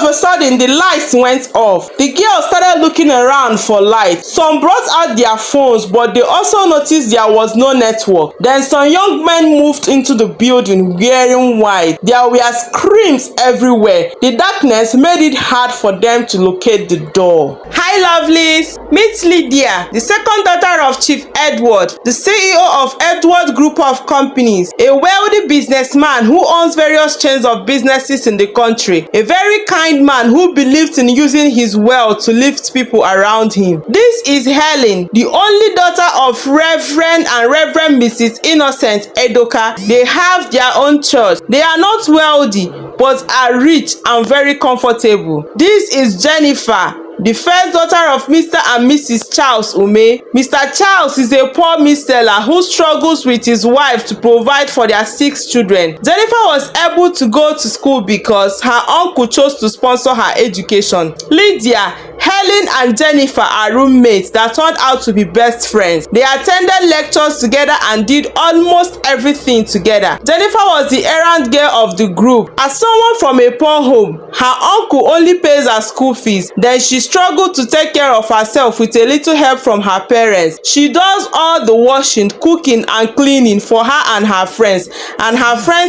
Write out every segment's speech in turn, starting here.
of a sudden, the lights went off. The girls started looking around for light. Some brought out their phones, but they also noticed there was no network. Then some young men moved into the building wearing white. There were screams everywhere. The darkness made it hard for them to locate the door. Hi lovelies! Meet Lydia, the second daughter of Chief Edward, the CEO of Edward Group of Companies, a wealthy businessman who owns various chains of businesses in the country, a very kind man who believes in using his wealth to lift people around him. This is Helen, the only daughter of Reverend and Reverend Mrs. Innocent Edoka. They have their own church. They are not wealthy, but are rich and very comfortable. This is Jennifer, the first daughter of Mr. and Mrs. Charles Ume. Mr. Charles is a poor meat seller who struggles with his wife to provide for their 6 children. Jennifer was able to go to school because her uncle chose to sponsor her education. Lydia, Helen and Jennifer are roommates that turned out to be best friends. They attended lectures together and did almost everything together. Jennifer was the errand girl of the group. As someone from a poor home, her uncle only pays her school fees. Then she struggled to take care of herself with a little help from her parents. She does all the washing, cooking and cleaning for her and her friends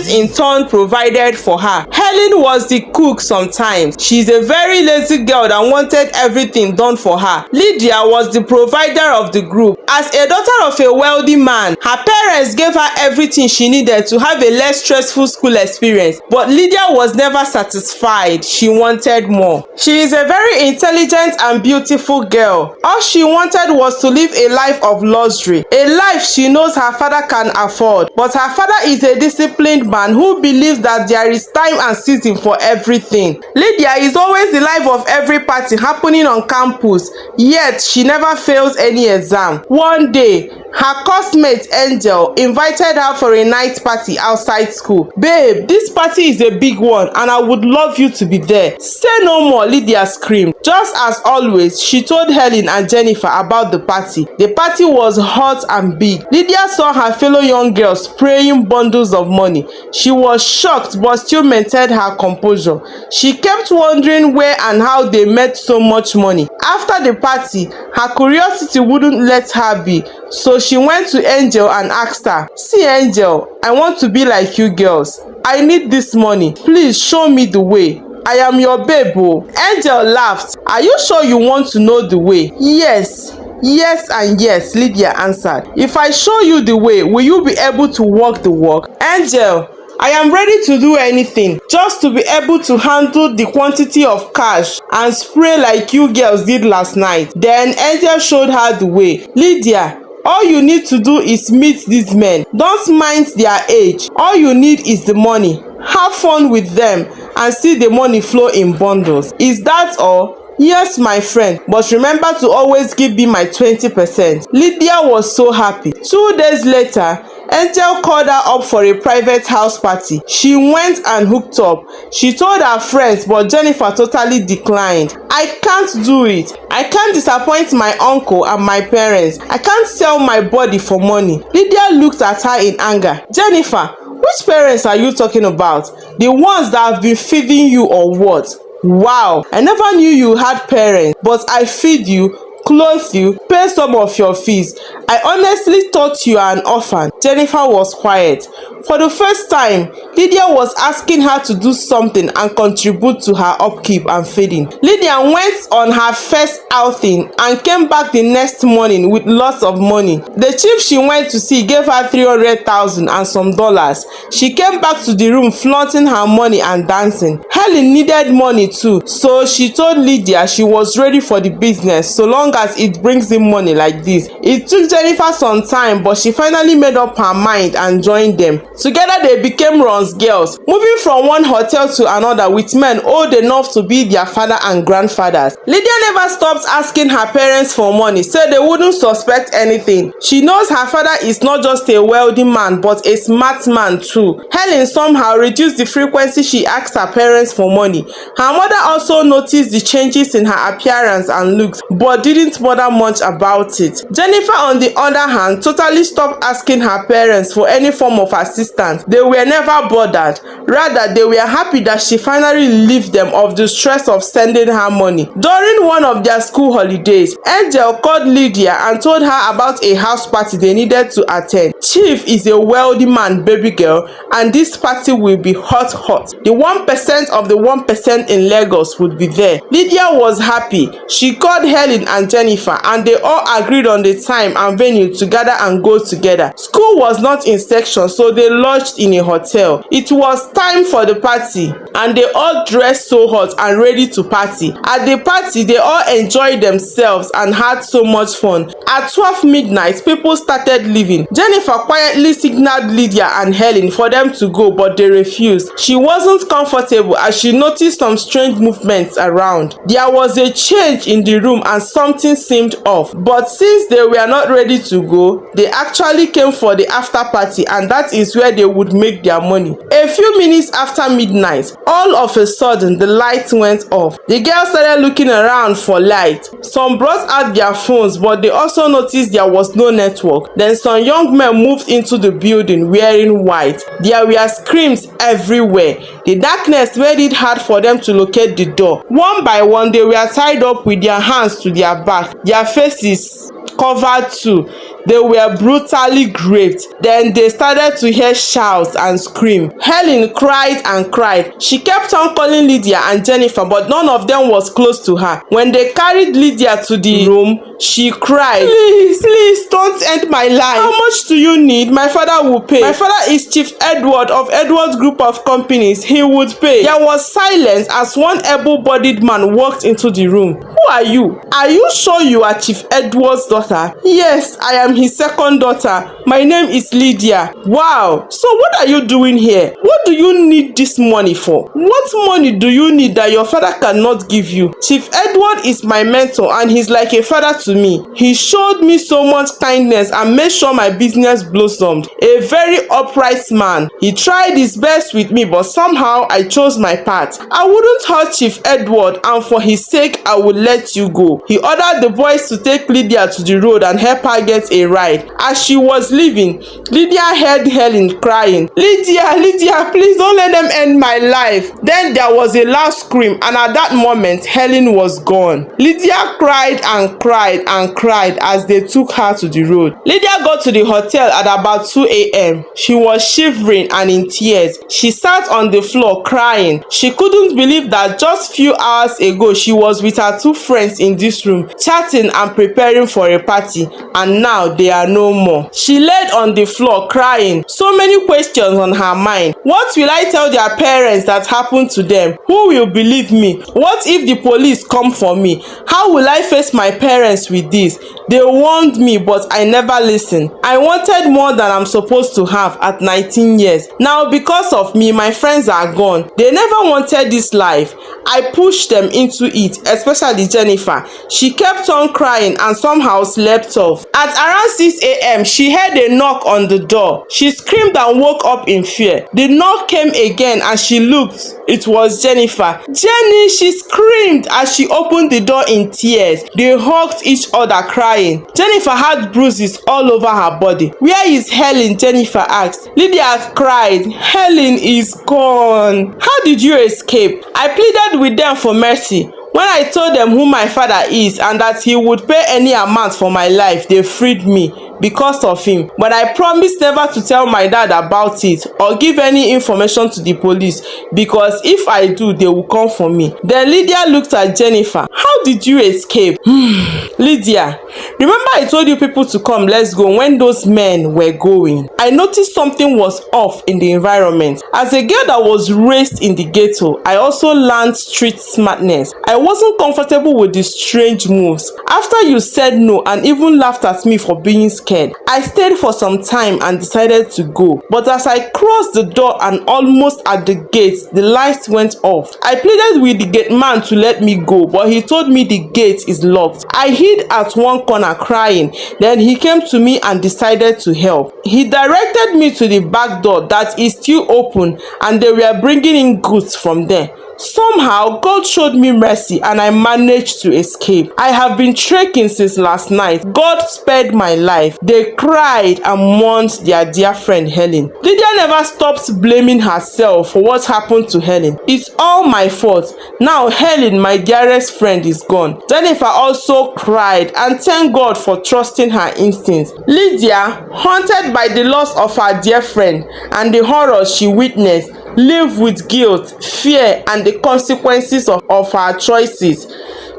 in turn provided for her. Helen was the cook sometimes. She's a very lazy girl that wanted everything done for her. Lydia was the provider of the group. As a daughter of a wealthy man, her parents gave her everything she needed to have a less stressful school experience. But Lydia was never satisfied. She wanted more. She is a very intelligent and beautiful girl. All she wanted was to live a life of luxury, a life she knows her father can afford. But her father is a disciplined man who believes that there is time and season for everything. Lydia is always the life of every party happening on campus, yet she never fails any exam. One day, her classmate Angel invited her for a night party outside school. Babe, this party is a big one and I would love you to be there. Say no more, Lydia screamed. Just as always, she told Helen and Jennifer about the party. The party was hot and big. Lydia saw her fellow young girls spraying bundles of money. She was shocked but still maintained her composure. She kept wondering where and how they made so much money. After the party, her curiosity wouldn't let her be, so she went to Angel and asked her, "See Angel, I want to be like you girls. I need this money. Please show me the way. I am your babe." Angel laughed. "Are you sure you want to know the way?" "Yes. Yes and yes," Lydia answered. "If I show you the way, will you be able to walk the walk?" "Angel, I am ready to do anything, just to be able to handle the quantity of cash and spray like you girls did last night." Then Angel showed her the way. "Lydia, all you need to do is meet these men. Don't mind their age. All you need is the money. Have fun with them and see the money flow in bundles. Is that all?" "Yes, my friend, but remember to always give me my 20%. Lydia was so happy. 2 days later, Angel called her up for a private house party. She went and hooked up. She told her friends, but Jennifer totally declined. "I can't do it. I can't disappoint my uncle and my parents. I can't sell my body for money." Lydia looked at her in anger. "Jennifer, which parents are you talking about? The ones that have been feeding you or what? Wow, I never knew you had parents, but I feed you, clothe you, pay some of your fees. I honestly thought you are an orphan." Jennifer was quiet. For the first time, Lydia was asking her to do something and contribute to her upkeep and feeding. Lydia went on her first outing and came back the next morning with lots of money. The chief she went to see gave her 300,000 and some dollars. She came back to the room flaunting her money and dancing. Helen needed money too, so she told Lydia she was ready for the business so long as it brings in money like this. It took Jennifer some time, but she finally made up her mind and joined them. Together they became Ron's girls, moving from one hotel to another with men old enough to be their father and grandfathers. Lydia never stopped asking her parents for money so they wouldn't suspect anything. She knows her father is not just a wealthy man but a smart man too. Helen somehow reduced the frequency she asked her parents for money. Her mother also noticed the changes in her appearance and looks but didn't didn't bother much about it. Jennifer, on the other hand, totally stopped asking her parents for any form of assistance. They were never bothered. Rather, they were happy that she finally relieved them of the stress of sending her money. During one of their school holidays, Angel called Lydia and told her about a house party they needed to attend. Chief is a wealthy man, baby girl, and this party will be hot. The 1% of the 1% in Lagos would be there. Lydia was happy. She called Helen and Jennifer, and they all agreed on the time and venue to gather and go together. School was not in section, so they lodged in a hotel. It was time for the party, and they all dressed so hot and ready to party. At the party, they all enjoyed themselves and had so much fun. At 12 midnight, people started leaving. Jennifer quietly signaled Lydia and Helen for them to go, but they refused. She wasn't comfortable as she noticed some strange movements around. There was a change in the room and something seemed off. But since they were not ready to go, they actually came for the after party, and that is where they would make their money. A few minutes after midnight, all of a sudden the lights went off. The girls started looking around for light. Some brought out their phones, but they also noticed there was no network. Then some young men moved into the building wearing white. There were screams everywhere. The darkness made it hard for them to locate the door. One by one, they were tied up with their hands to their back, their faces covered too. They were brutally raped. Then they started to hear shouts and scream. Helen cried and cried. She kept on calling Lydia and Jennifer, but none of them was close to her. When they carried Lydia to the room, she cried, please don't end my life. How much do you need? My father will pay. My father is Chief Edward of Edward's Group of Companies. He would pay. There was silence as one able-bodied man walked into the room. Who are you? Are you sure you are Chief Edward's daughter? Yes, I am his second daughter. My name is Lydia. Wow, so what are you doing here? What do you need this money for? What money do you need that your father cannot give you? Chief Edward is my mentor and he's like a father to me. He showed me so much kindness and made sure my business blossomed. A very upright man. He tried his best with me, but somehow I chose my path. I wouldn't hurt Chief Edward, and for his sake I would let you go. He ordered the boys to take Lydia to the road and help her get a ride. As she was leaving, Lydia heard Helen crying, Lydia, please don't let them end my life. Then there was a loud scream, and at that moment Helen was gone. Lydia cried and cried and cried as they took her to the road. Lydia got to the hotel at about 2 a.m. She was shivering and in tears. She sat on the floor crying. She couldn't believe that just few hours ago she was with her two friends in this room, chatting and preparing for a party, and now they are no more. She laid on the floor crying, so many questions on her mind. What will I tell their parents that happened to them? Who will believe me? What if the police come for me? How will I face my parents with this? They warned me, but I never listened. I wanted more than I'm supposed to have at 19 years. Now because of me, my friends are gone. They never wanted this life. I pushed them into it, especially Jennifer. She kept on crying and somehow slept off. At around 6 a.m., she heard a knock on the door. She screamed and woke up in fear. The knock came again and she looked. It was Jennifer. Jenny, she screamed as she opened the door in tears. They hugged each other crying. Jennifer had bruises all over her body. Where is Helen? Jennifer asked. Lydia cried. Helen is gone. How did you escape? I pleaded with them for mercy. When I told them who my father is and that he would pay any amount for my life, they freed me because of him. But I promised never to tell my dad about it or give any information to the police, because if I do, they will come for me. Then Lydia looked at Jennifer. How did you escape? Lydia, remember I told you people to come, let's go, when those men were going? I noticed something was off in the environment. As a girl that was raised in the ghetto, I also learned street smartness. I wasn't comfortable with the strange moves. After you said no and even laughed at me for being scared, I stayed for some time and decided to go. But as I crossed the door and almost at the gate, the lights went off. I pleaded with the gate man to let me go, but he told me the gate is locked. I hid at one corner crying. Then he came to me and decided to help. He directed me to the back door that is still open, and they were bringing in goods from there. Somehow, God showed me mercy and I managed to escape. I have been trekking since last night. God spared my life. They cried and mourned their dear friend Helen. Lydia never stopped blaming herself for what happened to Helen. It's all my fault. Now Helen, my dearest friend, is gone. Jennifer also cried and thanked God for trusting her instincts. Lydia, haunted by the loss of her dear friend and the horrors she witnessed, lived with guilt, fear, and the consequences of her choices.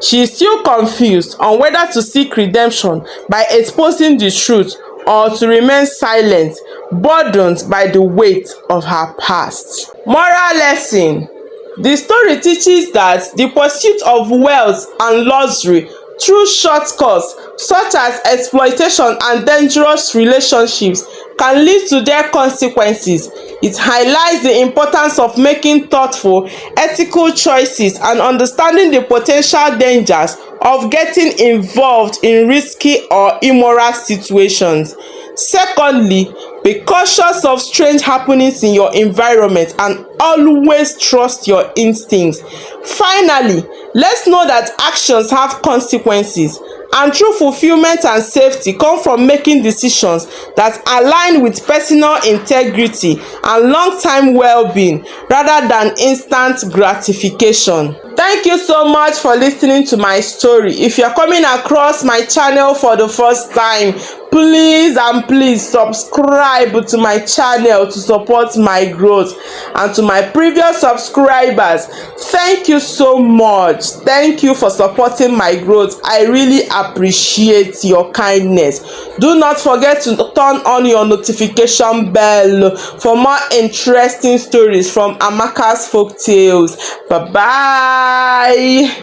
She is still confused on whether to seek redemption by exposing the truth or to remain silent, burdened by the weight of her past. Moral lesson: the story teaches that the pursuit of wealth and luxury through shortcuts such as exploitation and dangerous relationships can lead to their consequences. It highlights the importance of making thoughtful, ethical choices and understanding the potential dangers of getting involved in risky or immoral situations. Secondly, be cautious of strange happenings in your environment and always trust your instincts. Finally, let's know that actions have consequences, and true fulfillment and safety come from making decisions that align with personal integrity and long-term well-being rather than instant gratification. Thank you so much for listening to my story. If you're coming across my channel for the first time, please subscribe to my channel to support my growth. And to my previous subscribers, thank you so much. Thank you for supporting my growth. I really appreciate your kindness. Do not forget to turn on your notification bell for more interesting stories from Amaka's Folk Tales. Bye bye.